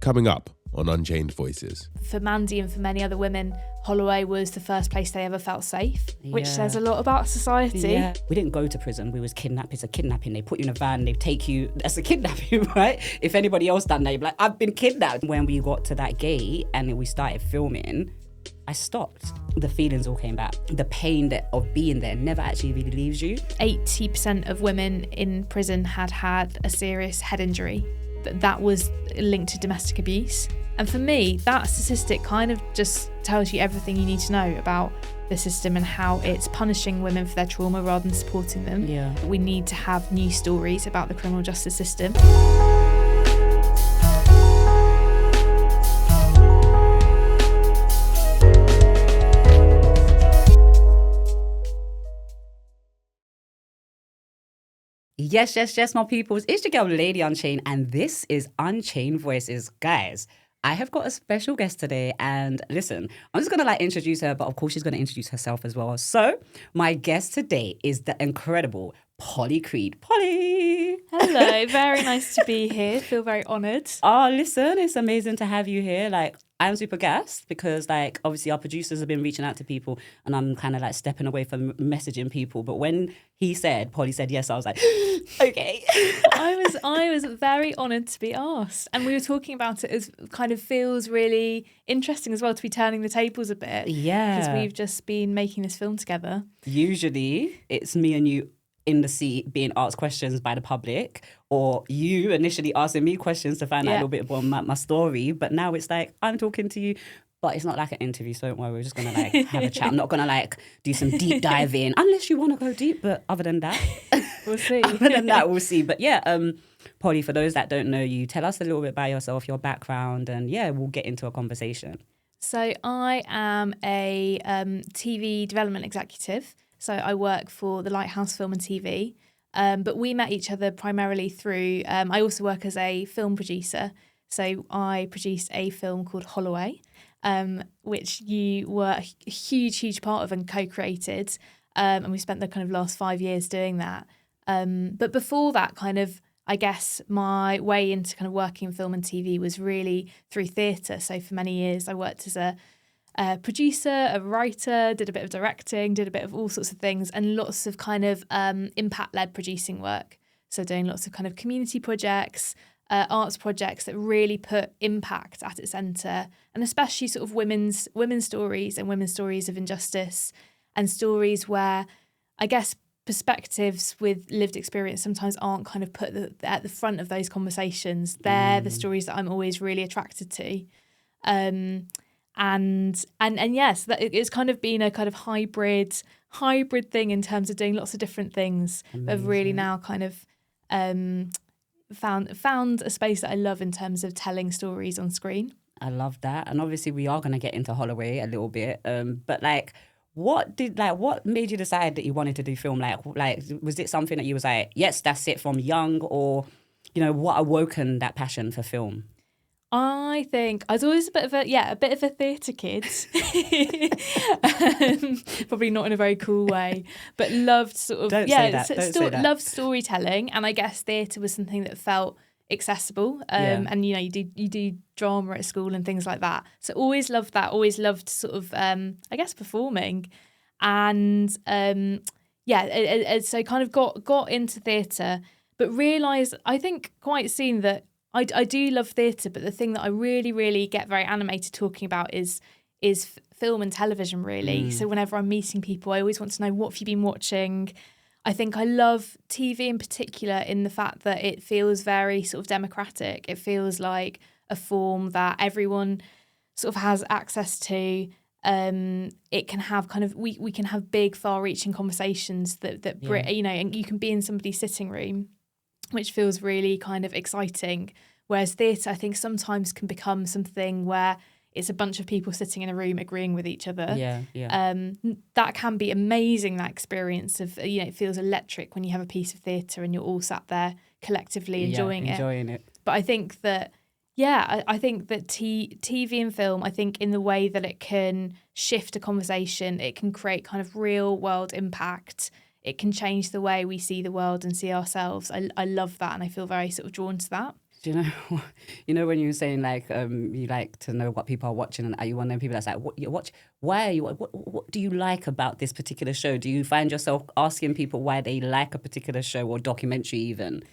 coming up on Unchained Voices. For Mandy and for many other women, Holloway was the first place they ever felt safe, which says a lot about society. Yeah. We didn't go to prison. We was kidnapped. It's a kidnapping. They put you in a van. They take you. That's a kidnapping, right? If anybody else done that, you'd be like, I've been kidnapped. When we got to that gate and we started filming, I stopped. The feelings all came back. The pain of being there never actually really leaves you. 80% of women in prison had a serious head injury. That was linked to domestic abuse. And for me, that statistic kind of just tells you everything you need to know about the system and how it's punishing women for their trauma rather than supporting them. Yeah. We need to have new stories about the criminal justice system. Yes, my peoples. It's your girl, Lady Unchained, and this is Unchained Voices. Guys, I have got a special guest today, and listen, I'm just going to introduce her, but of course she's going to introduce herself as well. So, my guest today is the incredible Polly Creed. Polly! Hello, very nice to be here. Feel very honoured. Oh, listen, it's amazing to have you here. I'm super gassed because, obviously our producers have been reaching out to people and I'm kind of, stepping away from messaging people. But when Polly said yes, I was like, okay. I was very honoured to be asked. And we were talking about it as kind of feels really interesting as well to be turning the tables a bit. Yeah. Because we've just been making this film together. Usually it's me and you in the seat being asked questions by the public, or you initially asking me questions to find out a little bit about my story. But now it's I'm talking to you, but it's not like an interview, so don't worry, we're just going to have a chat. I'm not going to do some deep diving, unless you want to go deep, but other than that, we'll see. Other than that, we'll see. But yeah, Polly, for those that don't know you, tell us a little bit about yourself, your background, and we'll get into a conversation. So I am a TV development executive. So I work for the Lighthouse Film and TV, but we met each other primarily through, I also work as a film producer. So I produced a film called Holloway, which you were a huge part of and co-created. And we spent the kind of last 5 years doing that. But before that, I guess my way into kind of working in film and TV was really through theatre. So for many years, I worked as a producer, a writer, did a bit of directing, did a bit of all sorts of things, and lots of kind of impact-led producing work. So doing lots of kind of community projects, arts projects that really put impact at its centre, and especially sort of women's stories and women's stories of injustice, and stories where I guess perspectives with lived experience sometimes aren't kind of put at the front of those conversations. They're the stories that I'm always really attracted to. And yes, that it's kind of been a kind of hybrid thing in terms of doing lots of different things. Amazing. I've really now kind of found a space that I love in terms of telling stories on screen. I love that, and obviously we are going to get into Holloway a little bit. But what made you decide that you wanted to do film? Was it something that you was like, yes, that's it from young, or what awoken that passion for film? I think I was always a bit of a theatre kid, probably not in a very cool way, but loved sort of loved storytelling, and I guess theatre was something that felt accessible. And you do drama at school and things like that, so always loved that. Always loved sort of I guess performing, and so kind of got into theatre, but realised I think quite soon that I do love theatre, but the thing that I really, really get very animated talking about is film and television, really. So whenever I'm meeting people, I always want to know, what have you been watching? I think I love TV in particular in the fact that it feels very sort of democratic. It feels like a form that everyone sort of has access to. It can have kind of, we can have big, far-reaching conversations that and you can be in somebody's sitting room, which feels really kind of exciting. Whereas theatre, I think, sometimes can become something where it's a bunch of people sitting in a room agreeing with each other. That can be amazing, that experience of, it feels electric when you have a piece of theatre and you're all sat there collectively enjoying it. But I think that, I think that TV and film, I think in the way that it can shift a conversation, it can create kind of real world impact. It can change the way we see the world and see ourselves. I love that, and I feel very sort of drawn to that. Do you know, when you were saying like you like to know what people are watching, and are you one of them people that's like, what you watch? Why are you? What do you like about this particular show? Do you find yourself asking people why they like a particular show or documentary even?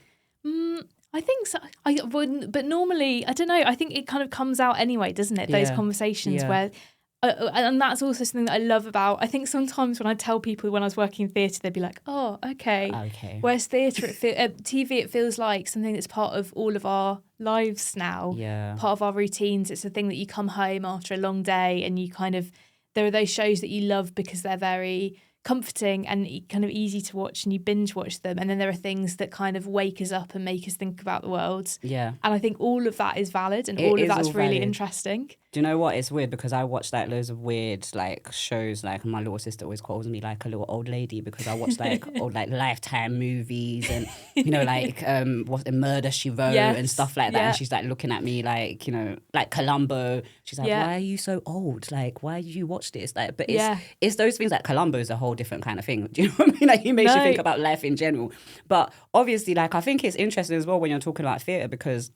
I think so. I wouldn't, but normally, I don't know. I think it kind of comes out anyway, doesn't it? Those conversations where, and that's also something that I love about. I think sometimes when I tell people when I was working in theatre, they'd be like, "Oh, okay." Whereas theatre, TV, it feels like something that's part of all of our lives now. Yeah. Part of our routines. It's a thing that you come home after a long day, and you kind of, there are those shows that you love because they're very comforting and kind of easy to watch, and you binge watch them, and then there are things that kind of wake us up and make us think about the world. And I think all of that is valid, and all of that's really interesting. Do you know what? It's weird because I watch like loads of weird like shows. Like my little sister always calls me like a little old lady because I watch like old like Lifetime movies and like what's Murder She Wrote and stuff like that. And she's like looking at me like like Columbo. She's like, why are you so old? Like, why do you watch this? Like, but it's those things. Like Columbo is a whole different kind of thing. Do you know what I mean? Like, he makes you think about life in general. But obviously, like I think it's interesting as well when you're talking about theatre, because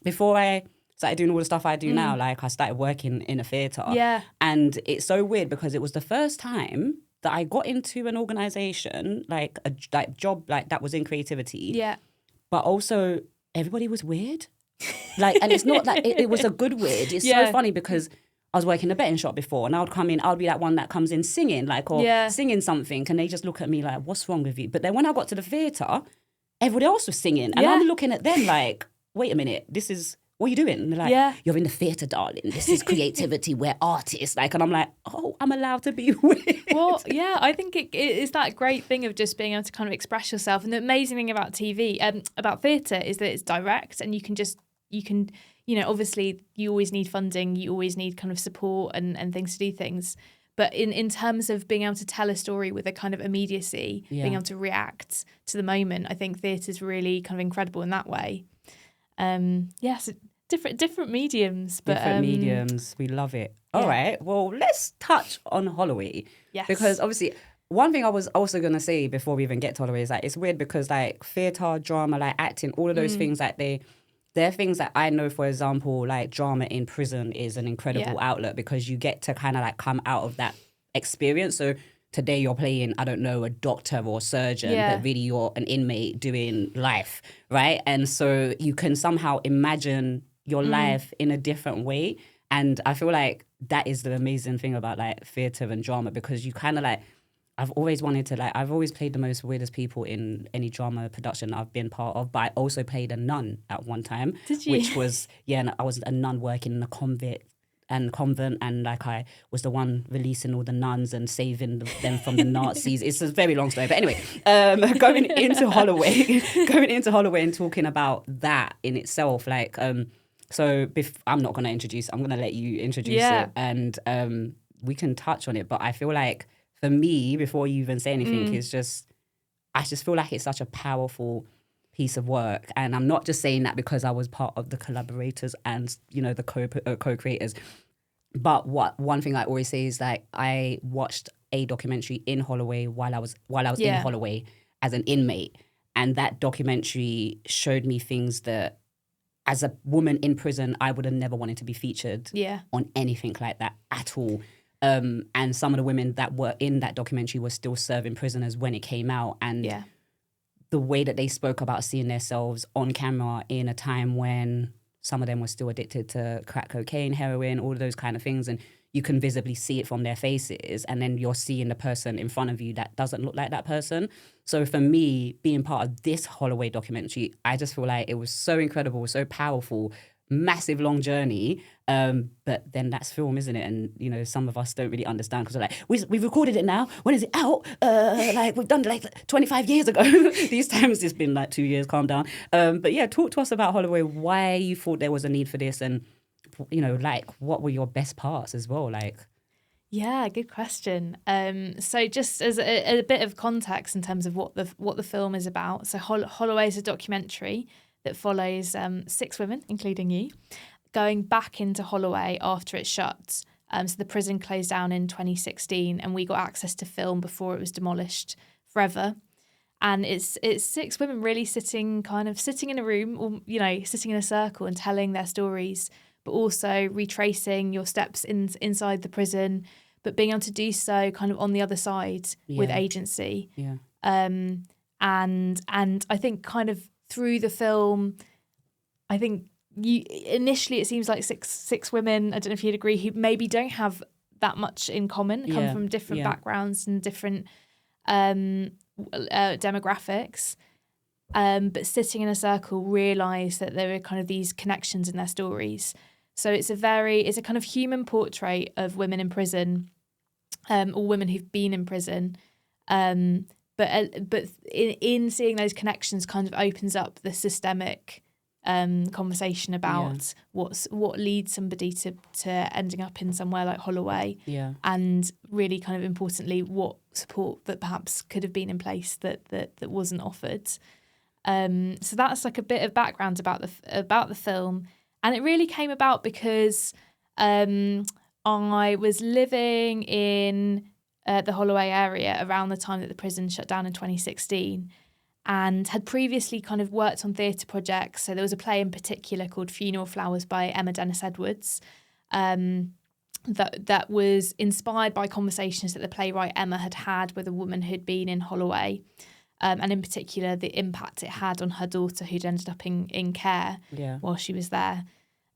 before I started doing all the stuff I do now, like I started working in a theatre. And it's so weird because it was the first time that I got into an organisation, like a job like that was in creativity. But also everybody was weird. Like, and it's not that it was a good weird. It's so funny because I was working in a betting shop before, and I would come in, I would be that one that comes in singing, like, or singing something, and they just look at me like, what's wrong with you? But then when I got to the theatre, everybody else was singing. And I'm looking at them like, wait a minute, what are you doing? And they're like, you're in the theatre, darling. This is creativity. We're artists. Like, and I'm like, oh, I'm allowed to be weird. Well, yeah, I think it is that great thing of just being able to kind of express yourself. And the amazing thing about TV, about theatre, is that it's direct, and you can, obviously you always need funding, you always need kind of support and things to do things. But in terms of being able to tell a story with a kind of immediacy, being able to react to the moment, I think theatre's really kind of incredible in that way. So different mediums. But different mediums. We love it. All right. Well, let's touch on Holloway. Yes. Because obviously, one thing I was also going to say before we even get to Holloway is like, it's weird because like theatre, drama, like acting, all of those things, like they're things that I know, for example, like drama in prison is an incredible outlet because you get to kind of like come out of that experience. So today you're playing, I don't know, a doctor or surgeon, but really you're an inmate doing life, right? And so you can somehow imagine your life in a different way. And I feel like that is the amazing thing about like theatre and drama, because you kind of like, I've always wanted to like, I've always played the most weirdest people in any drama production I've been part of, but I also played a nun at one time. Did you? Which was, and I was a nun working in a convent, and like I was the one releasing all the nuns and saving them from the Nazis. It's a very long story, but anyway, going into Holloway and talking about that in itself, like so I'm not going to introduce, I'm going to let you introduce it, and we can touch on it. But I feel like for me, before you even say anything, I just feel like it's such a powerful piece of work. And I'm not just saying that because I was part of the collaborators and, the co-creators. But one thing I always say is like, I watched a documentary in Holloway while I was in Holloway as an inmate. And that documentary showed me things that as a woman in prison, I would have never wanted to be featured on anything like that at all. And some of the women that were in that documentary were still serving prisoners when it came out. And the way that they spoke about seeing themselves on camera in a time when some of them were still addicted to crack cocaine, heroin, all of those kind of things. And you can visibly see it from their faces. And then you're seeing the person in front of you that doesn't look like that person. So for me, being part of this Holloway documentary, I just feel like it was so incredible, so powerful, massive long journey. But then that's film, isn't it? And, some of us don't really understand because we're like, we've recorded it now. When is it out? Like we've done it like 25 years ago. These times it's been like 2 years, calm down. But yeah, talk to us about Holloway, why you thought there was a need for this, and, like what were your best parts as well? Like, yeah, good question. So just as a bit of context in terms of what the film is about. So Holloway is a documentary that follows 6 women, including you, going back into Holloway after it shut. So the prison closed down in 2016, and we got access to film before it was demolished forever. And it's 6 women really sitting in a room, or sitting in a circle and telling their stories, but also retracing your steps inside the prison, but being able to do so kind of on the other side with agency. Yeah. And I think kind of through the film, I think initially it seems like six women, I don't know if you'd agree, who maybe don't have that much in common, come from different backgrounds and different demographics, but sitting in a circle realise that there are kind of these connections in their stories. So it's a kind of human portrait of women in prison, or women who've been in prison. But in seeing those connections kind of opens up the systemic conversation about what leads somebody to ending up in somewhere like Holloway, and really kind of importantly what support that perhaps could have been in place that wasn't offered. So that's like a bit of background about the film, and it really came about because I was living in the Holloway area around the time that the prison shut down in 2016, and had previously kind of worked on theatre projects. So there was a play in particular called Funeral Flowers by Emma Dennis Edwards, that was inspired by conversations that the playwright Emma had with a woman who'd been in Holloway, and in particular the impact it had on her daughter, who'd ended up in care while she was there.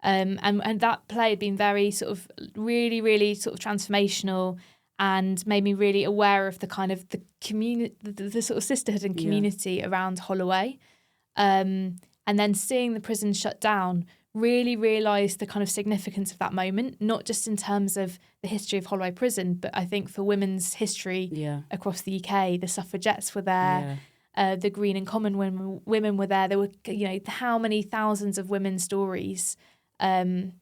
And that play had been very sort of really, really sort of transformational, and made me really aware of the kind of the community, the sort of sisterhood and community around Holloway. And then seeing the prison shut down, really realised the kind of significance of that moment, not just in terms of the history of Holloway Prison, but I think for women's history across the UK. The suffragettes were there, the Green and Common women were there. There were, how many thousands of women's stories have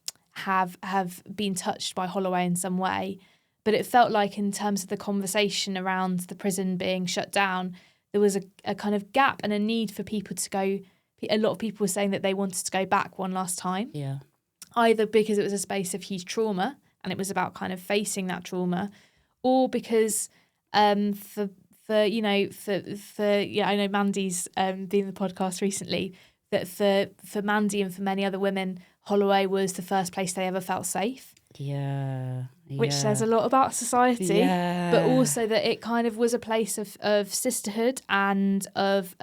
been touched by Holloway in some way. But it felt like in terms of the conversation around the prison being shut down, there was a kind of gap and a need for people to go. A lot of people were saying that they wanted to go back one last time. Yeah. Either because it was a space of huge trauma and it was about kind of facing that trauma, or because I know Mandy's been in the podcast recently, that for Mandy and for many other women, Holloway was the first place they ever felt safe. Which says a lot about society, but also that it kind of was a place of sisterhood and of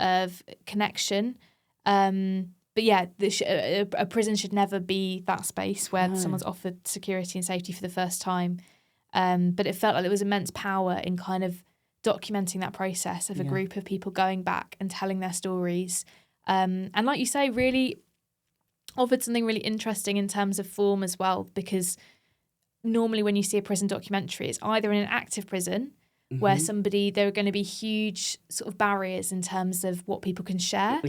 connection. But a prison should never be that space where someone's offered security and safety for the first time. But it felt like there was immense power in kind of documenting that process of a group of people going back and telling their stories. And like you say, really offered something really interesting in terms of form as well, because normally when you see a prison documentary, it's either in an active prison where there are going to be huge sort of barriers in terms of what people can share,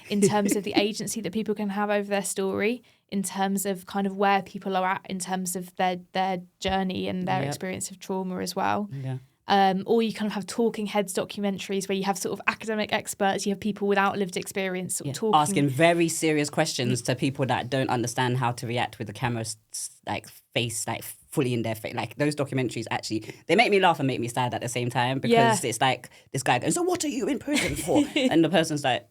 in terms of the agency that people can have over their story, in terms of kind of where people are at in terms of their journey and their experience of trauma as well. Or you kind of have talking heads documentaries where you have sort of academic experts, you have people without lived experience sort of talking. Asking very serious questions to people that don't understand how to react with the camera face fully in their face. Like those documentaries actually, they make me laugh and make me sad at the same time, because it's like this guy goes, so what are you in prison for? And the person's like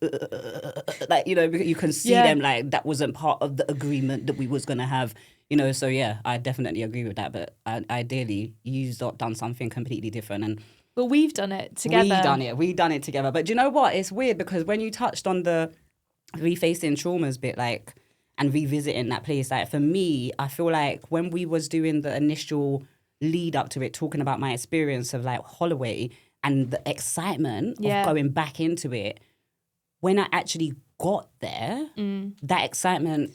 you can see them like that wasn't part of the agreement that we was going to have. So I definitely agree with that. But ideally, you've done something completely different. But we've done it together. We've done it together. But do you know what? It's weird because when you touched on the refacing traumas bit, and revisiting that place, for me, I feel like when we was doing the initial lead up to it, talking about my experience of Holloway and the excitement of going back into it, when I actually got there, that excitement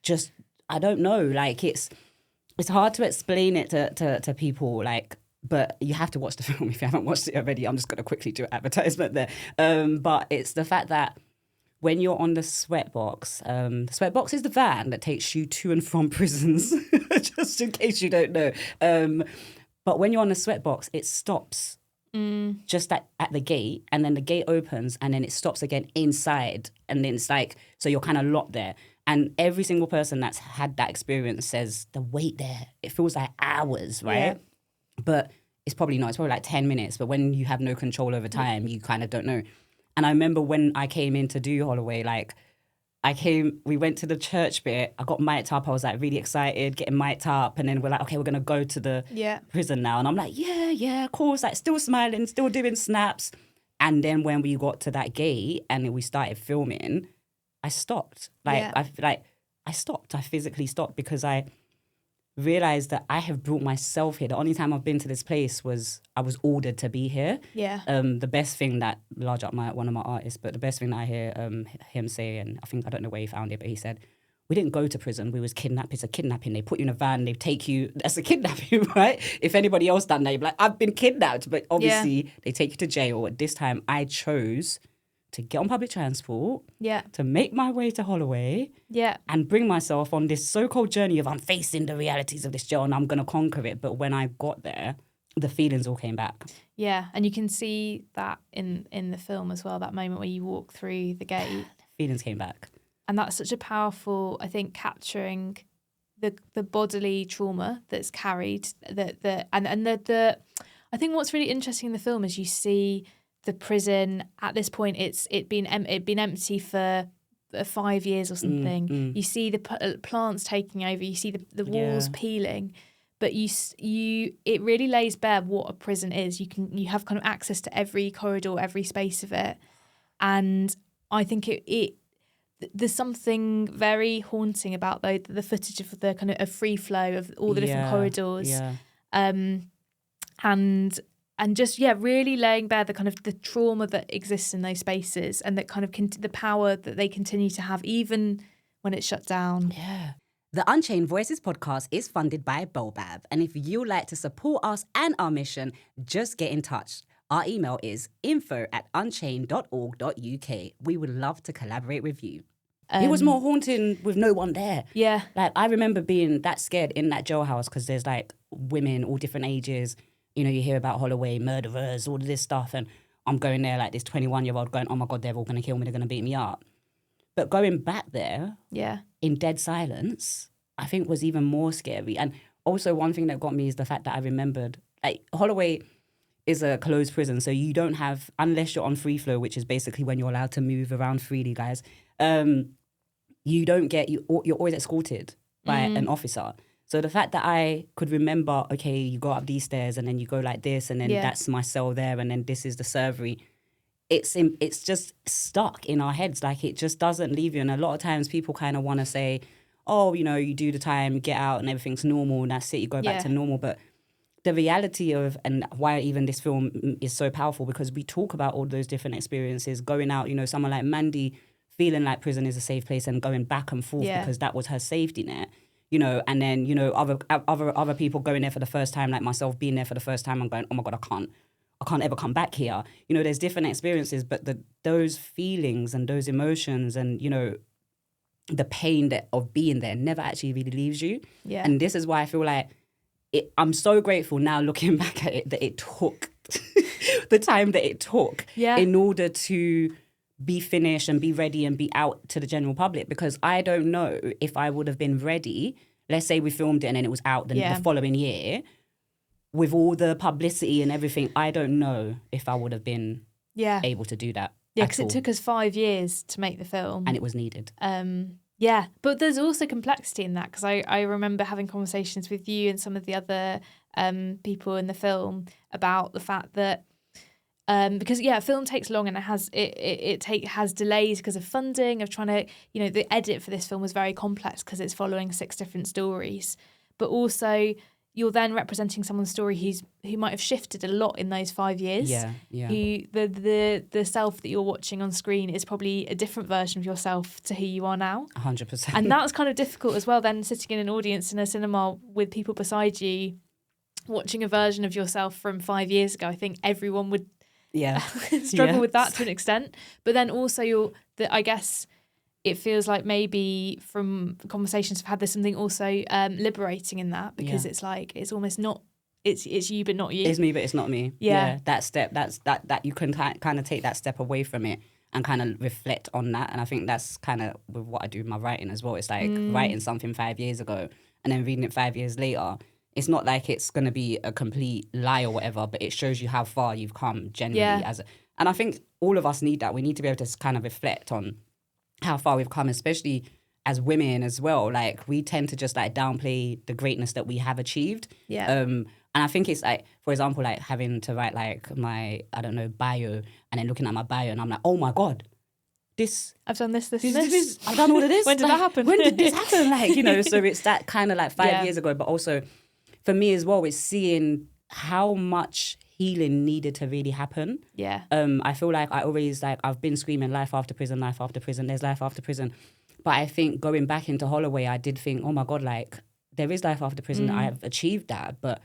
just, I don't know, it's hard to explain it to people, but you have to watch the film if you haven't watched it already. I'm just going to quickly do an advertisement there. But it's the fact that when you're on the sweatbox is the van that takes you to and from prisons, just in case you don't know. But when you're on the sweatbox, it stops just at the gate, and then the gate opens, and then it stops again inside. And then it's so you're kind of locked there. And every single person that's had that experience says the wait there, it feels like hours, right? Yeah. But it's probably not. It's probably 10 minutes. But when you have no control over time, you kind of don't know. And I remember when I came in to do Holloway, like, we went to the church bit, I got mic'd up, I was like really excited, getting mic'd up, and then we're like, okay, we're gonna go to the prison now. And I'm like, yeah, of course, like still smiling, still doing snaps. And then when we got to that gate and we started filming, I stopped. I stopped. I physically stopped because I realized that I have brought myself here. The only time I've been to this place was I was ordered to be here. Yeah. The best thing that, large up one of my artists, but the best thing that I hear him say, and I don't know where he found it, but he said, we didn't go to prison, we was kidnapped. It's a kidnapping. They put you in a van, they take you, that's a kidnapping, right? If anybody else done that, you'd be like, I've been kidnapped. But obviously they take you to jail. At this time, I chose to get on public transport, to make my way to Holloway, and bring myself on this so-called journey of I'm facing the realities of this jail and I'm going to conquer it. But when I got there, the feelings all came back. Yeah, and you can see that in the film as well, that moment where you walk through the gate. Feelings came back. And that's such a powerful, I think, capturing the bodily trauma that's carried. I think what's really interesting in the film is you see the prison at this point. It'd been empty for 5 years or something. You see the plants taking over. You see the walls peeling, but it really lays bare what a prison is. You have kind of access to every corridor, every space of it, and I think there's something very haunting about the footage of the kind of a free flow of all the different corridors, and just really laying bare the kind of the trauma that exists in those spaces, and that kind of the power that they continue to have even when it's shut down. Yeah. The Unchained Voices podcast is funded by Bobab, and if you'd like to support us and our mission, just get in touch. Our email is info@unchained.org.uk. We would love to collaborate with you. It was more haunting with no one there. Yeah. Like, I remember being that scared in that jailhouse because there's, like, women, all different ages. You know, you hear about Holloway, murderers, all of this stuff. And I'm going there like this 21-year-old going, oh, my God, they're all going to kill me. They're going to beat me up. But going back there in dead silence, I think was even more scary. And also one thing that got me is the fact that I remembered, like, Holloway is a closed prison. So you don't have, unless you're on free flow, which is basically when you're allowed to move around freely, guys, you don't get, you're always escorted by an officer. So the fact that I could remember, okay, you go up these stairs and then you go like this and then that's my cell there and then this is the servery. It's just stuck in our heads. Like, it just doesn't leave you. And a lot of times people kind of want to say, oh, you know, you do the time, you get out and everything's normal and that's it, you go back to normal. But the reality of, and why even this film is so powerful, because we talk about all those different experiences, going out, you know, someone like Mandy feeling like prison is a safe place and going back and forth because that was her safety net, you know, and then, you know, other people going there for the first time, like myself being there for the first time and going, oh my God, I can't ever come back here. You know, there's different experiences, but those feelings and those emotions and, you know, the pain of being there never actually really leaves you. Yeah. And this is why I feel like I'm so grateful now looking back at it that it took the time that it took in order to be finished and be ready and be out to the general public, because I don't know if I would have been ready. Let's say we filmed it and then it was out the following year with all the publicity and everything. I don't know if I would have been able to do that. Yeah, because it took us 5 years to make the film. And it was needed. Yeah, but there's also complexity in that, because I remember having conversations with you and some of the other people in the film about the fact that because film takes long and it has delays because of funding, of trying to, you know, the edit for this film was very complex because it's following 6 different stories, but also you're then representing someone's story who might have shifted a lot in those 5 years. Yeah. Who the self that you're watching on screen is probably a different version of yourself to who you are now. 100%. And that's kind of difficult as well. Then sitting in an audience in a cinema with people beside you, watching a version of yourself from 5 years ago. I think everyone would struggle with that to an extent. But then also I guess it feels like maybe from conversations I've had, there's something also liberating in that, because it's like, it's almost not, it's you but not you. It's me but it's not me. Yeah. That step, that you can kind of take that step away from it and kind of reflect on that. And I think that's kind of with what I do with my writing as well. It's like writing something 5 years ago and then reading it 5 years later. It's not like it's going to be a complete lie or whatever, but it shows you how far you've come generally And I think all of us need that. We need to be able to kind of reflect on how far we've come, especially as women as well. Like, we tend to just like downplay the greatness that we have achieved. Yeah. And I think it's like, for example, like having to write like my, I don't know, bio, and then looking at my bio and I'm like, oh my God, I've done this, I've done all of this. When did that happen? When did this happen? Like, you know, so it's that kind of like 5 years Yeah. ago. But also for me as well, it's seeing how much healing needed to really happen. Yeah. I feel like I've been screaming life after prison, there's life after prison. But I think going back into Holloway, I did think, oh my God, like there is life after prison. I have achieved that, but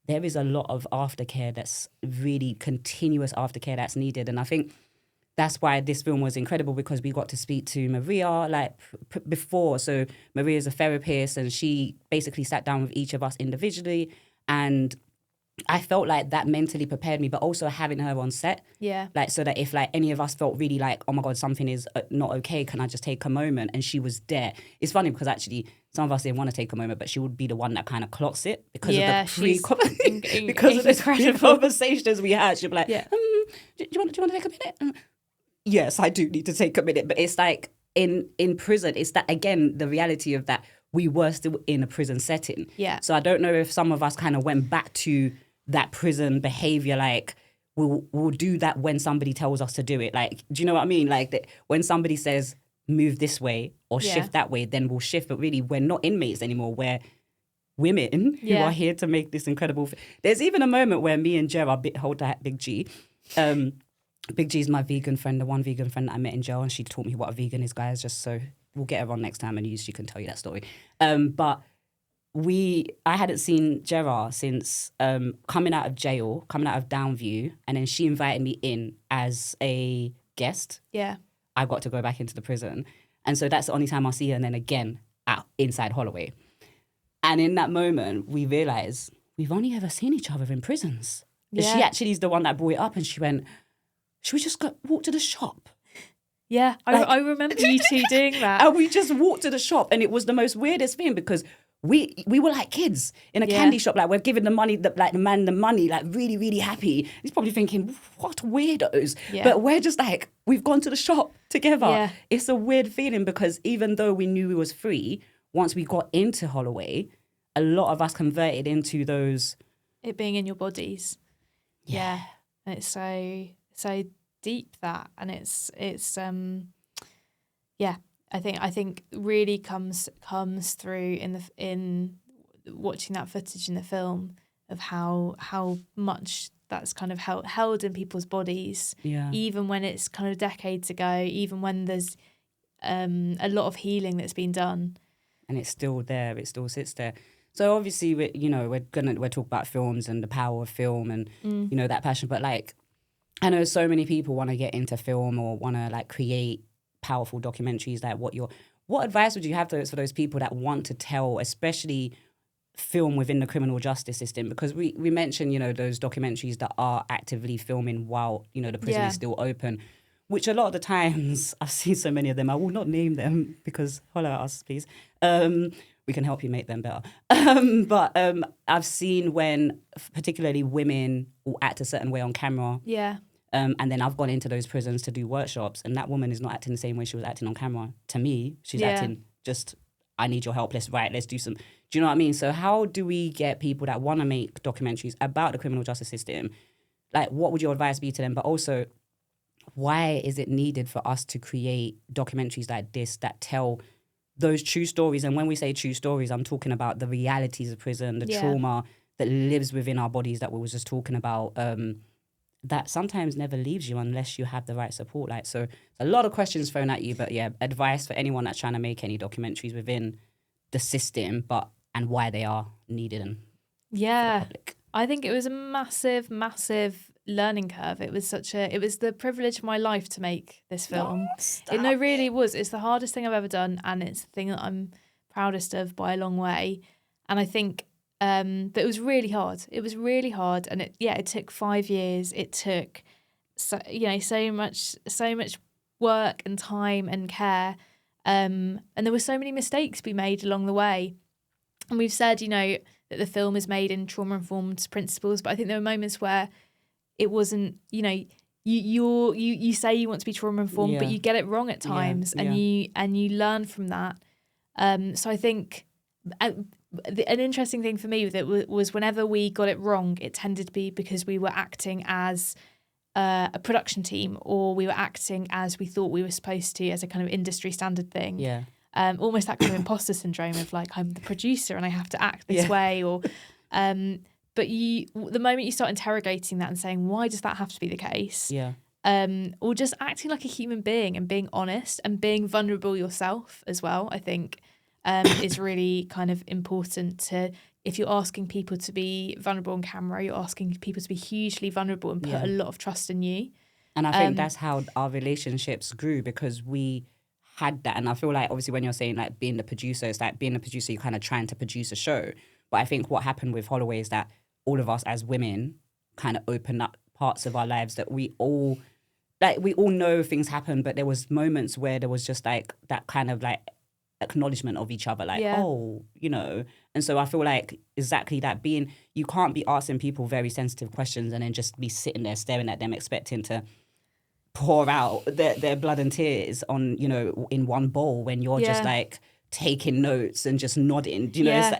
there is a lot of aftercare that's really continuous aftercare that's needed. And I think that's why this film was incredible, because we got to speak to Maria like before. So Maria's a therapist, and she basically sat down with each of us individually, and I felt like that mentally prepared me, but also having her on set. Yeah. Like, so that if like any of us felt really like, oh my God, something is not okay, can I just take a moment? And she was there. It's funny because actually some of us didn't want to take a moment, but she would be the one that kind of clocks it because of the because of the pre-conversations we had. She'd be like, Yeah. do you want to take a minute? Yes, I do need to take a minute. But it's like in prison, it's that, again, the reality of that we were still in a prison setting. Yeah. So I don't know if some of us kind of went back to that prison behavior, like we'll do that when somebody tells us to do it. Like, do you know what I mean? Like when somebody says move this way or shift that way, then we'll shift. But really, we're not inmates anymore. We're women who are here to make this incredible. There's even a moment where me and Gerard hold that Big G. Big G is my vegan friend, the one vegan friend that I met in jail, and she taught me what a vegan is, guys, just so we'll get her on next time and she can tell you that story. But I hadn't seen Gerard since coming out of jail, coming out of Downview, and then she invited me in as a guest. Yeah. I got to go back into the prison. And so that's the only time I'll see her, and then again inside Holloway. And in that moment, we realised we've only ever seen each other in prisons. Yeah. She actually is the one that brought it up, and she went, should we just walk to the shop? Yeah, I remember you two doing that. And we just walked to the shop, and it was the most weirdest thing because we were like kids in a candy shop. Like, we're giving the man the money, like really, really happy. He's probably thinking, what weirdos. Yeah. But we're just like, we've gone to the shop together. Yeah. It's a weird feeling because even though we knew we was free, once we got into Holloway, a lot of us converted into those. It being in your bodies. Yeah. And it's so deep, that, and it's I think really comes through in watching that footage in the film of how much that's kind of held in people's bodies, even when it's kind of decades ago, even when there's a lot of healing that's been done, and it's still there, it still sits there. So obviously we're talking about films and the power of film and that passion, but like I know so many people want to get into film or want to like create powerful documentaries. Like, what advice would you have for those people that want to tell, especially film within the criminal justice system? Because we mentioned, those documentaries that are actively filming while, the prison is still open, which a lot of the times I've seen so many of them. I will not name them because holler at us, please. We can help you make them better. But I've seen when particularly women will act a certain way on camera. Yeah. And then I've gone into those prisons to do workshops, and that woman is not acting the same way she was acting on camera. To me, she's acting just, I need your help, let's do some. Do you know what I mean? So how do we get people that want to make documentaries about the criminal justice system? Like, what would your advice be to them? But also, why is it needed for us to create documentaries like this that tell those true stories? And when we say true stories, I'm talking about the realities of prison, the trauma that lives within our bodies that we were just talking about, that sometimes never leaves you unless you have the right support. Like, so a lot of questions thrown at you, but advice for anyone that's trying to make any documentaries within the system, and why they are needed and for the public. I think it was a massive, massive learning curve. It was the privilege of my life to make this film. It really was. It's the hardest thing I've ever done, and it's the thing that I'm proudest of by a long way. And I think but it was really hard. It was really hard, and it took 5 years. It took so much work and time and care, and there were so many mistakes we made along the way. And we've said, that the film is made in trauma-informed principles, but I think there were moments where it wasn't. you say you want to be trauma informed, but you get it wrong at times, and you learn from that. So I think an interesting thing for me that was whenever we got it wrong, it tended to be because we were acting as a production team, or we were acting as we thought we were supposed to, as a kind of industry standard thing. Yeah. Almost that kind of imposter syndrome of like, I'm the producer and I have to act this way, or but the moment you start interrogating that and saying, why does that have to be the case? Yeah. Or just acting like a human being and being honest and being vulnerable yourself as well, I think is really kind of important to, if you're asking people to be vulnerable on camera, you're asking people to be hugely vulnerable and put a lot of trust in you. And I think that's how our relationships grew, because we had that. And I feel like, obviously, when you're saying like being the producer, it's like being the producer, you're kind of trying to produce a show. But I think what happened with Holloway is that all of us as women kind of opened up parts of our lives that we all know things happen, but there was moments where there was just like that kind of like acknowledgement of each other, like, oh, you know. And so I feel like exactly that, you can't be asking people very sensitive questions and then just be sitting there staring at them expecting to pour out their blood and tears on, you know, in one bowl, when you're just like taking notes and just nodding, you know.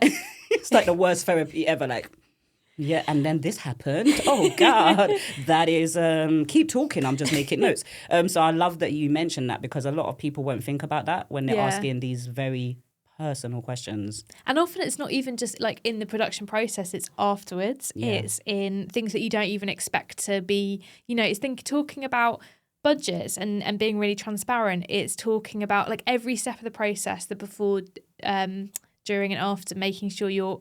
It's like the worst therapy ever, like, yeah, and then this happened. Oh, God, that is, keep talking, I'm just making notes. So I love that you mentioned that, because a lot of people won't think about that when they're asking these very personal questions. And often it's not even just like in the production process, it's afterwards. It's in things that you don't even expect to be, you know, it's talking about budgets and being really transparent. It's talking about like every step of the process, the before, during and after, making sure you're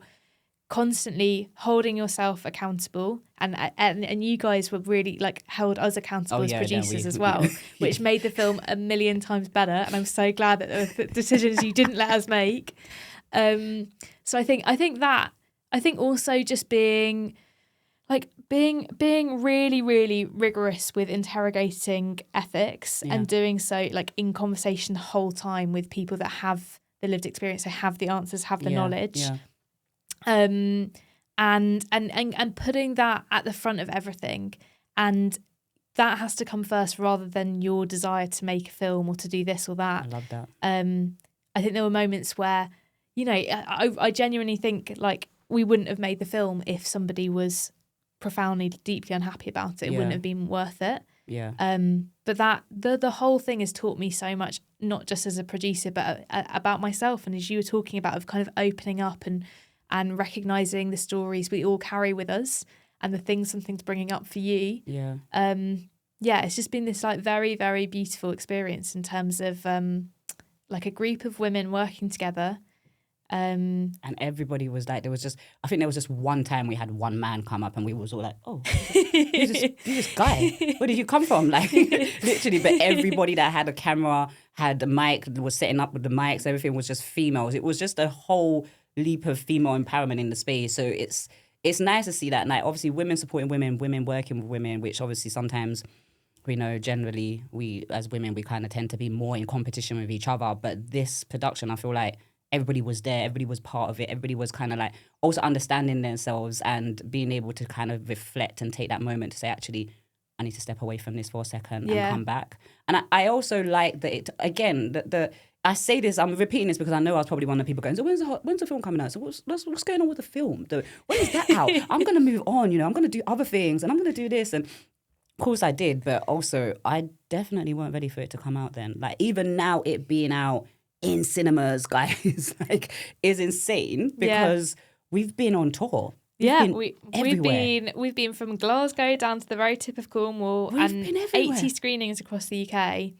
constantly holding yourself accountable, and you guys were really like held us accountable as producers as well, which made the film a million times better, and I'm so glad that there were decisions you didn't let us make. So I think also just being really, really rigorous with interrogating ethics and doing so like in conversation the whole time with people that have the lived experience, so have the answers, have the knowledge. And putting that at the front of everything, and that has to come first rather than your desire to make a film or to do this or that. I love that. I think there were moments where, you know, I genuinely think like we wouldn't have made the film if somebody was profoundly, deeply unhappy about it. It wouldn't have been worth it. But that the whole thing has taught me so much, not just as a producer, but about myself. And as you were talking about, of kind of opening up and recognizing the stories we all carry with us and the things something's bringing up for you. It's just been this like very, very beautiful experience in terms of like a group of women working together. And everybody was like, I think there was just one time we had one man come up and we was all like, oh, you this guy, where did you come from? Like, literally, but everybody that had a camera, had the mic, was setting up with the mics, everything was just females. It was just a whole leap of female empowerment in the space. So it's nice to see that. And like, obviously women supporting women, women working with women, which obviously sometimes we know generally we as women, we kind of tend to be more in competition with each other. But this production, I feel like everybody was there, everybody was part of it, everybody was kind of like also understanding themselves and being able to kind of reflect and take that moment to say, actually, I need to step away from this for a second and come back. And I also like that I say this, I'm repeating this because I know I was probably one of the people going, so when's the film coming out? So what's going on with the film? When is that out? I'm going to move on, you know, I'm going to do other things and I'm going to do this. And of course I did, but also I definitely weren't ready for it to come out then. Like even now it being out in cinemas, guys, like is insane because we've been on tour. We've been from Glasgow down to the very tip of Cornwall, and 80 screenings across the UK.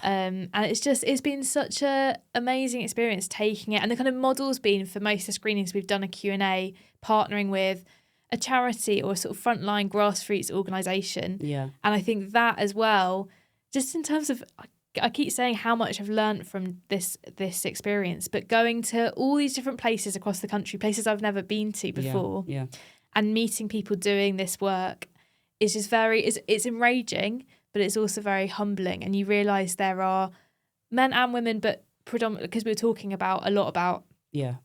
And it's been such a amazing experience taking it, and the kind of model's been for most of the screenings we've done a Q&A partnering with a charity or a sort of frontline grassroots organisation. And I think that as well, just in terms of, I keep saying how much I've learned from this experience, but going to all these different places across the country, places I've never been to before, and meeting people doing this work is just it's enraging, but it's also very humbling. And you realise there are men and women, but predominantly because we were talking a lot about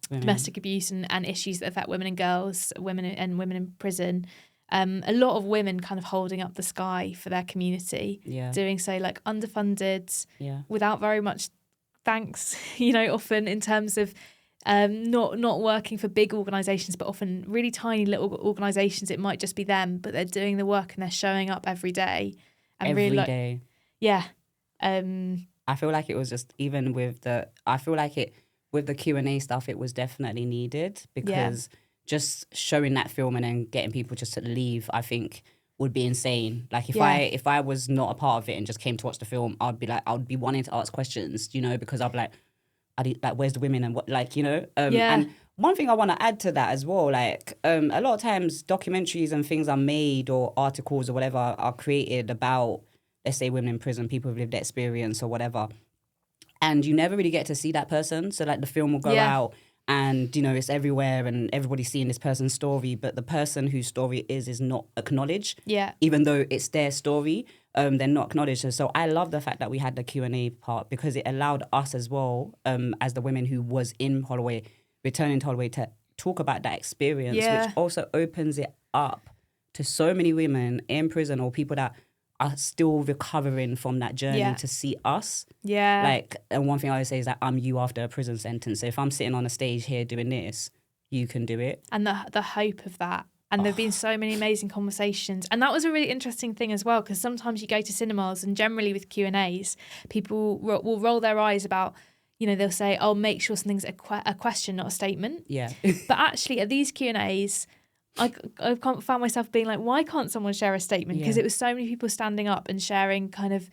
domestic abuse and issues that affect women and girls, women in prison. a lot of women kind of holding up the sky for their community, doing so like underfunded, without very much thanks, often in terms of not working for big organisations, but often really tiny little organisations. It might just be them, but they're doing the work and they're showing up every day. And every really, day. Yeah. I feel like it was just, even with the Q&A stuff, it was definitely needed, because just showing that film and then getting people just to leave, I think would be insane. Like if I was not a part of it and just came to watch the film, I'd be wanting to ask questions, because I'd be like, where's the women and what, and one thing I want to add to that as well, like a lot of times documentaries and things are made, or articles or whatever are created about, let's say, women in prison, people who've lived experience or whatever, and you never really get to see that person. So like the film will go out and it's everywhere and everybody's seeing this person's story, but the person whose story is not acknowledged. Even though it's their story, they're not acknowledged. So I love the fact that we had the Q&A part, because it allowed us as well, as the women who was in Holloway, returning to Holloway, to talk about that experience, which also opens it up to so many women in prison, or people that are still recovering from that journey, to see us. Like, and one thing I always say is that I'm you after a prison sentence. So if I'm sitting on a stage here doing this, you can do it. And the hope of that. And there've been so many amazing conversations. And that was a really interesting thing as well, because sometimes you go to cinemas and generally with Q&As, people will roll their eyes about, they'll say, oh, make sure something's a question, not a statement. But actually at these Q&As, I found myself being like, why can't someone share a statement? Because it was so many people standing up and sharing kind of,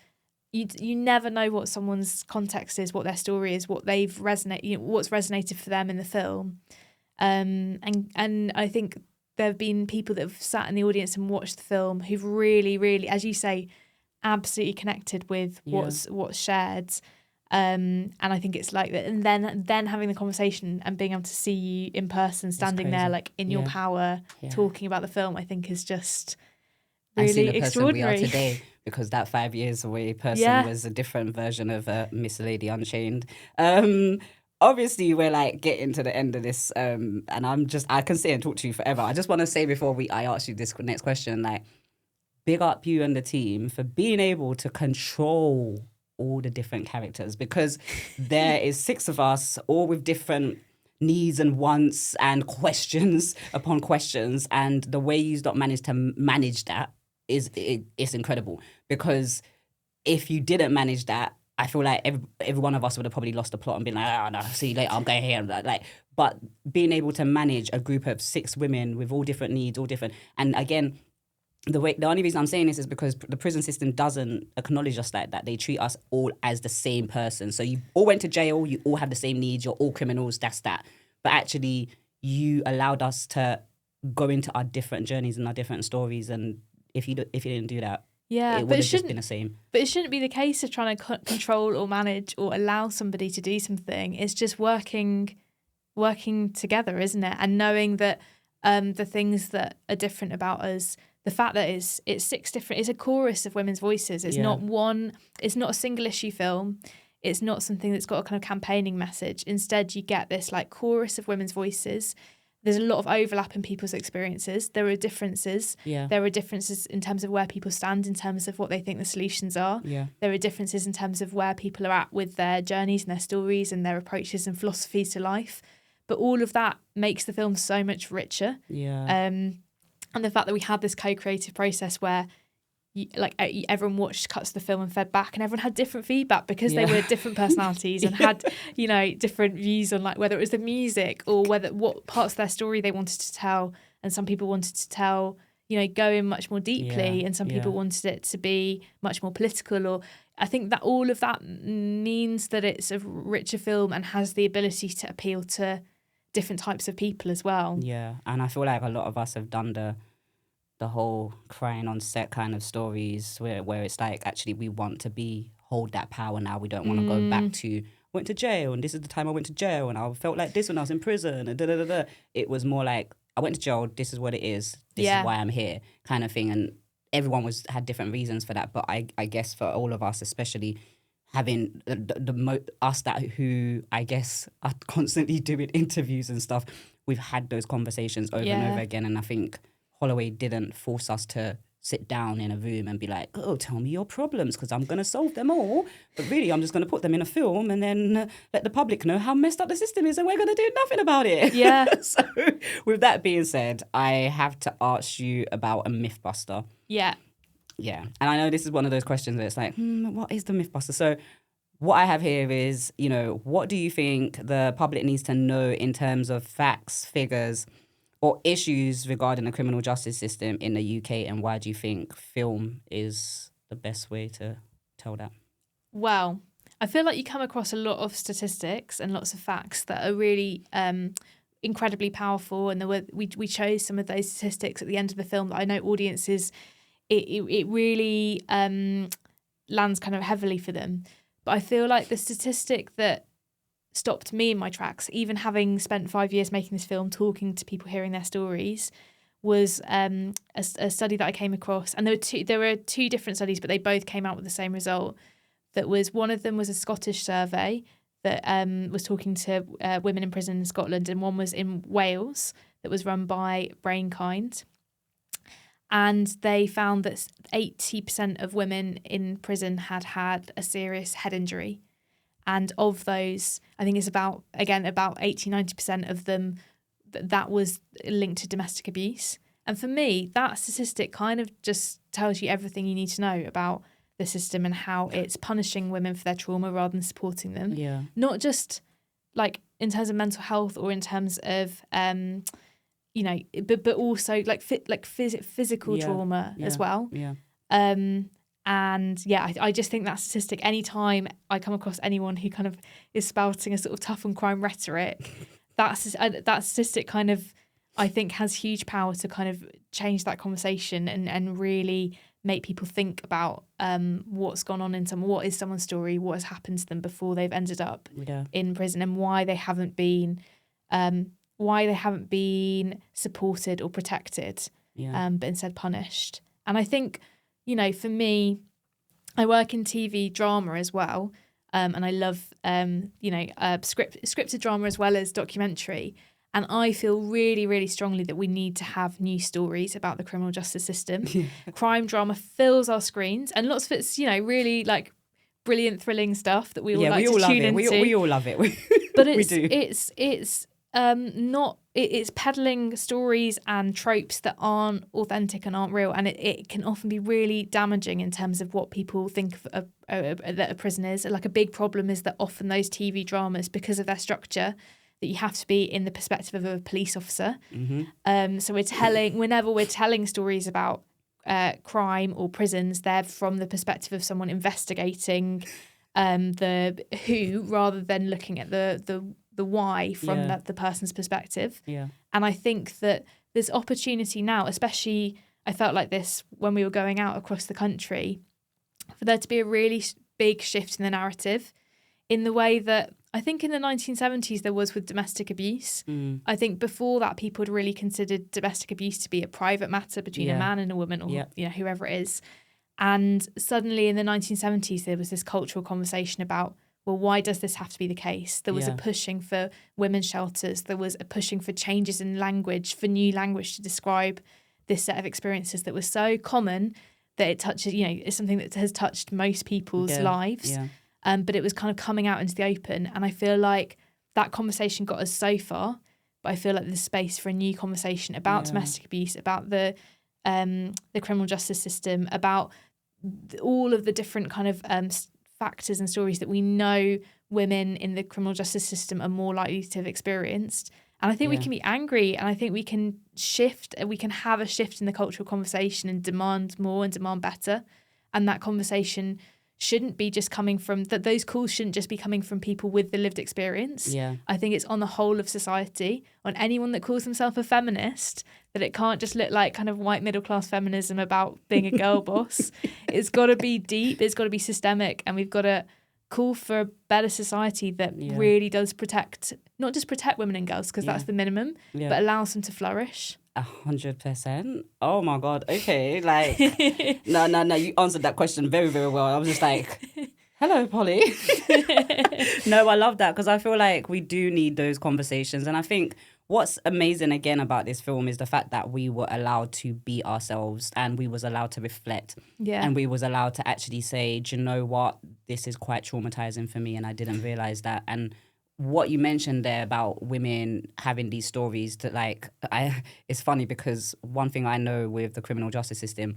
you never know what someone's context is, what their story is, what they've what's resonated for them in the film. And I think there have been people that have sat in the audience and watched the film who've really, really, as you say, absolutely connected with what's shared. And I think it's like that. And then having the conversation and being able to see you in person, standing there like in your power, talking about the film, I think is just really extraordinary. We are today, because that 5 years away person was a different version of Miss Lady Unchained. Obviously, we're like getting to the end of this, and I can sit and talk to you forever. I just want to say before I ask you this next question, like, big up you and the team for being able to control all the different characters, because there is 6 of us, all with different needs and wants and questions upon questions, and the way you not managed to manage that it's incredible. Because if you didn't manage that, I feel like every one of us would have probably lost the plot and been like, oh no, see you later, I'm going here. But being able to manage a group of 6 women with all different needs, all different, and again, the only reason I'm saying this is because the prison system doesn't acknowledge us like that. They treat us all as the same person. So you all went to jail, you all have the same needs, you're all criminals, that's that. But actually, you allowed us to go into our different journeys and our different stories. And if you didn't do that, it would have just been the same. But it shouldn't be the case of trying to control or manage or allow somebody to do something. It's just working together, isn't it? And knowing that the things that are different about us, the fact that it's 6 different, it's a chorus of women's voices. It's not it's not a single issue film. It's not something that's got a kind of campaigning message. Instead, you get this like chorus of women's voices. There's a lot of overlap in people's experiences. There are differences. There are differences in terms of where people stand, in terms of what they think the solutions are. There are differences in terms of where people are at with their journeys and their stories and their approaches and philosophies to life. But all of that makes the film so much richer. And the fact that we had this co-creative process where everyone watched cuts of the film and fed back, and everyone had different feedback because they were different personalities and had different views on like whether it was the music or what parts of their story they wanted to tell. And some people wanted to tell go in much more deeply, and some people wanted it to be much more political. Or I think that all of that means that it's a richer film and has the ability to appeal to different types of people as well. And I feel like a lot of us have done the whole crying on set kind of stories where it's like, actually we want to hold that power now. We don't want to go back to went to jail and this is the time I went to jail and I felt like this when I was in prison and It was more like, I went to jail, this is what it is, this is why I'm here kind of thing. And everyone had different reasons for that, but I guess for all of us, especially having us that who I guess are constantly doing interviews and stuff, we've had those conversations over and over again. And I think Holloway didn't force us to sit down in a room and be like, oh, tell me your problems because I'm going to solve them all. But really, I'm just going to put them in a film and then let the public know how messed up the system is and we're going to do nothing about it. Yeah. So with that being said, I have to ask you about a Mythbuster. Yeah. Yeah. And I know this is one of those questions where it's like, what is the Mythbuster? So what I have here is, what do you think the public needs to know in terms of facts, figures, or issues regarding the criminal justice system in the UK, and why do you think film is the best way to tell that? Well, I feel like you come across a lot of statistics and lots of facts that are really incredibly powerful, and we chose some of those statistics at the end of the film that I know audiences, it really lands kind of heavily for them. But I feel like the statistic that stopped me in my tracks, even having spent 5 years making this film, talking to people, hearing their stories, was a study that I came across. And there were two different studies, but they both came out with the same result. That was, one of them was a Scottish survey that was talking to women in prison in Scotland, and one was in Wales that was run by Brainkind. And they found that 80% of women in prison had had a serious head injury. And of those, I think it's about 80-90% of them, that was linked to domestic abuse. And for me, that statistic kind of just tells you everything you need to know about the system and how it's punishing women for their trauma rather than supporting them. Yeah. Not just like in terms of mental health or in terms of, but also like physical trauma as well. Yeah. And yeah, I just think that statistic, anytime I come across anyone who kind of is spouting a sort of tough on crime rhetoric, that statistic kind of, I think, has huge power to kind of change that conversation and really make people think about what's gone on what is someone's story, what has happened to them before they've ended up in prison, and why they haven't been supported or protected, but instead punished. And I think, for me, I work in TV drama as well, and I love, scripted drama as well as documentary. And I feel really, really strongly that we need to have new stories about the criminal justice system. Crime drama fills our screens, and lots of it's, really like brilliant, thrilling stuff that we all like to tune into. We all love it. But it's peddling stories and tropes that aren't authentic and aren't real, and it can often be really damaging in terms of what people think of that a prison is. Like, a big problem is that often those TV dramas, because of their structure, that you have to be in the perspective of a police officer. Mm-hmm. So whenever we're telling stories about crime or prisons, they're from the perspective of someone investigating the who, rather than looking at the why from the person's perspective. Yeah. And I think that there's opportunity now, especially I felt like this when we were going out across the country, for there to be a really big shift in the narrative in the way that I think in the 1970s there was with domestic abuse. I think before that people had really considered domestic abuse to be a private matter between a man and a woman, or whoever it is. And suddenly in the 1970s there was this cultural conversation about, well, why does this have to be the case? There was a pushing for women's shelters. There was a pushing for changes in language, for new language to describe this set of experiences that was so common that it touches, it's something that has touched most people's lives. Yeah. But it was kind of coming out into the open. And I feel like that conversation got us so far, but I feel like there's space for a new conversation about domestic abuse, about the criminal justice system, about all of the different kind of factors and stories that we know women in the criminal justice system are more likely to have experienced. And I think we can be angry, and I think we can shift, we can have a shift in the cultural conversation and demand more and demand better. And that conversation shouldn't be just coming from, that those calls shouldn't just be coming from people with the lived experience. Yeah. I think it's on the whole of society, on anyone that calls themselves a feminist, that it can't just look like kind of white middle class feminism about being a girl boss. It's got to be deep, it's got to be systemic, and we've got to call for a better society that really does protect, not just protect women and girls, because that's the minimum, but allows them to flourish. 100%. Oh my God. Okay. Like, no. You answered that question very, very well. I was just like, hello, Polly. No, I love that, because I feel like we do need those conversations. And I think what's amazing again about this film is the fact that we were allowed to be ourselves, and we was allowed to reflect, and we was allowed to actually say, do you know what, this is quite traumatizing for me, and I didn't realize that. And what you mentioned there about women having these stories that, like, it's funny because one thing I know with the criminal justice system,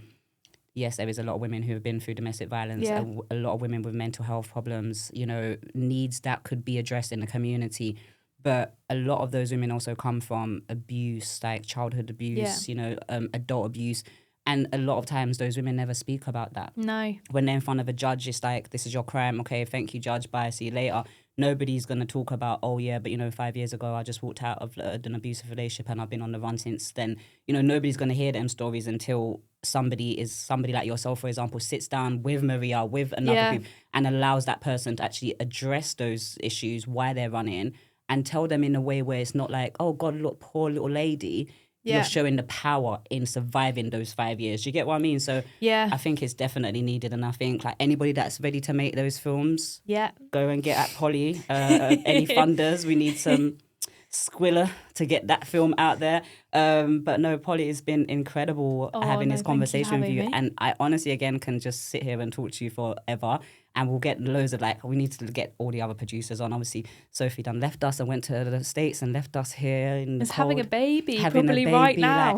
yes, there is a lot of women who have been through domestic violence, a lot of women with mental health problems, you know, needs that could be addressed in the community. But a lot of those women also come from abuse, like childhood abuse, you know, adult abuse. And a lot of times those women never speak about that. No. When they're in front of a judge, it's like, this is your crime. Okay, thank you, judge. Bye, see you later. Nobody's going to talk about, oh, yeah, but, you know, 5 years ago, I just walked out of an abusive relationship and I've been on the run since then. You know, nobody's going to hear them stories until somebody like yourself, for example, sits down with Maria, with another group, and allows that person to actually address those issues, why they're running, and tell them in a way where it's not like, oh, God, look, poor little lady. You're showing the power in surviving those 5 years. Do you get what I mean? So I think it's definitely needed. And I think like anybody that's ready to make those films, go and get at Polly. Any funders, we need some squiller to get that film out there. But no, Polly, it's been incredible having this conversation with you. And I honestly, again, can just sit here and talk to you forever. And we'll get loads of we need to get all the other producers on. Obviously, Sophie done left us and went to the States and left us here in the cold. Having a baby, probably right now.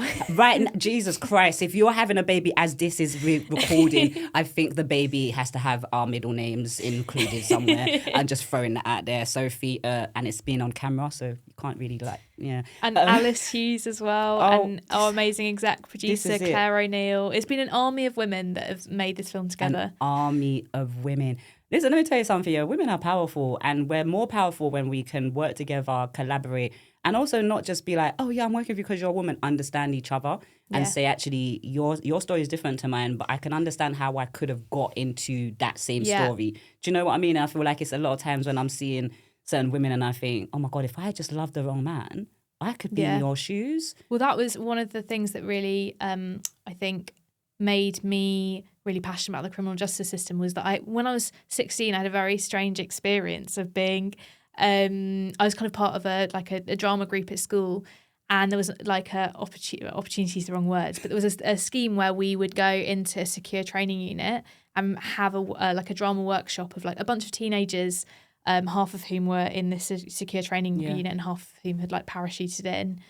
Jesus Christ, if you're having a baby as this is recording, I think the baby has to have our middle names included somewhere. I'm just throwing that out there, Sophie. And it's been on camera, so you can't really And Alice Hughes as well, and our amazing exec producer, Claire O'Neill. It's been an army of women that have made this film together. An army of women. Listen, let me tell you something. Women are powerful, and we're more powerful when we can work together, collaborate, and also not just be like, oh yeah, I'm working with you because you're a woman. Understand each other and say, actually, your story is different to mine, but I can understand how I could have got into that same story. Do you know what I mean? I feel like it's a lot of times when I'm seeing certain women and I think, oh my God, if I had just loved the wrong man, I could be in your shoes. Well, that was one of the things that really, I think, made me really passionate about the criminal justice system was that when I was 16, I had a very strange experience of being, I was kind of part of a drama group at school, and there was like opportunity is the wrong words, but there was a scheme where we would go into a secure training unit and have a drama workshop of like a bunch of teenagers, half of whom were in this secure training unit and half of whom had like parachuted in.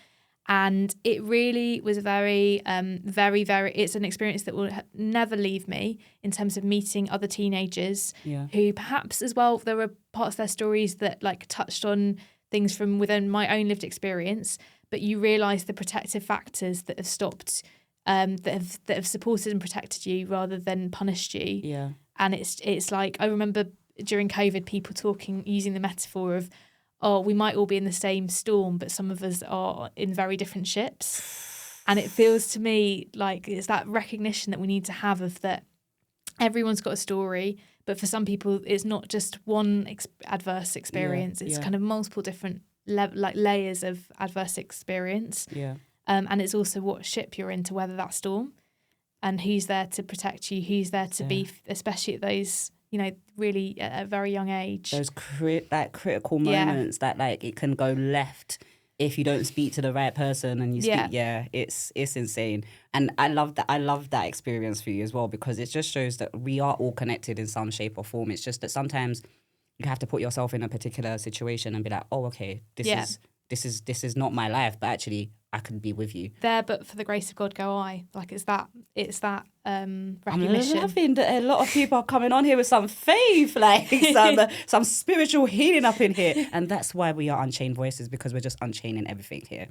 And it really was very, very, very, it's an experience that will never leave me in terms of meeting other teenagers who perhaps as well, there were parts of their stories that like touched on things from within my own lived experience, but you realise the protective factors that have stopped, that have supported and protected you rather than punished you. Yeah. And it's like, I remember during COVID, people using the metaphor of, oh, we might all be in the same storm, but some of us are in very different ships. And it feels to me like it's that recognition that we need to have of that everyone's got a story, but for some people, it's not just one adverse experience. It's kind of multiple different layers of adverse experience. Yeah. And it's also what ship you're in to weather that storm and who's there to protect you, who's there to be, especially at those, really at a very young age. Those critical moments that like it can go left if you don't speak to the right person and you speak. It's insane. And I love that experience for you as well, because it just shows that we are all connected in some shape or form. It's just that sometimes you have to put yourself in a particular situation and be like, oh, okay, this is not my life, but actually I can be with you. There, but for the grace of God go I. Like it's that recognition. I'm loving that a lot of people are coming on here with some faith, like some spiritual healing up in here. And that's why we are Unchained Voices, because we're just unchaining everything here.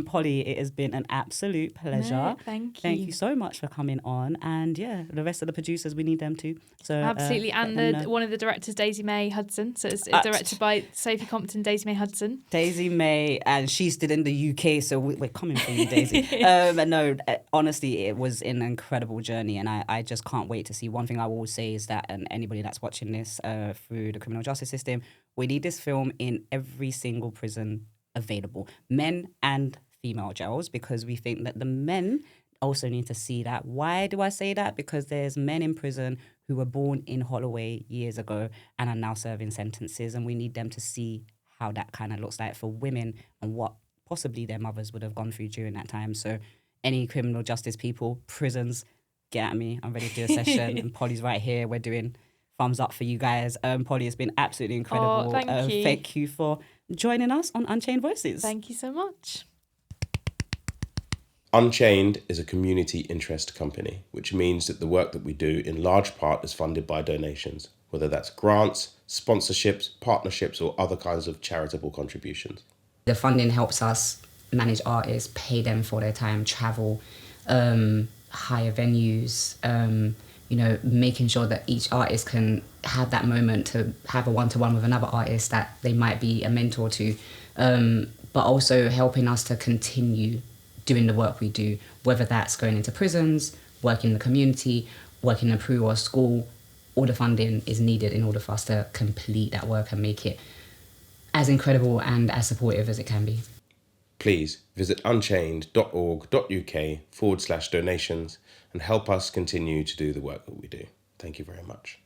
Polly, it has been an absolute pleasure. No, thank you. Thank you so much for coming on. And the rest of the producers, we need them too. So absolutely. And one of the directors, Daisy May Hudson. So it's directed by Sophie Compton, Daisy May Hudson. Daisy May, and she's still in the UK, so we're coming for you, Daisy. But no, honestly, it was an incredible journey, and I just can't wait to see. One thing I will say is that, and anybody that's watching this through the criminal justice system, we need this film in every single prison available, men and female jails, because we think that the men also need to see that. Why do I say that? Because there's men in prison who were born in Holloway years ago and are now serving sentences, and we need them to see how that kind of looks like for women and what possibly their mothers would have gone through during that time. So any criminal justice people, prisons, get at me. I'm ready to do a session. And Polly's right here. We're doing thumbs up for you guys. Polly, it's been absolutely incredible. Oh, thank you. Thank you for joining us on Unchained Voices. Thank you so much. Unchained is a community interest company, which means that the work that we do in large part is funded by donations, whether that's grants, sponsorships, partnerships, or other kinds of charitable contributions. The funding helps us manage artists, pay them for their time, travel, hire venues, making sure that each artist can have that moment to have a one-to-one with another artist that they might be a mentor to, but also helping us to continue doing the work we do, whether that's going into prisons, working in the community, working in a Peru or a school. All the funding is needed in order for us to complete that work and make it as incredible and as supportive as it can be. Please visit unchained.org.uk/donations and help us continue to do the work that we do. Thank you very much.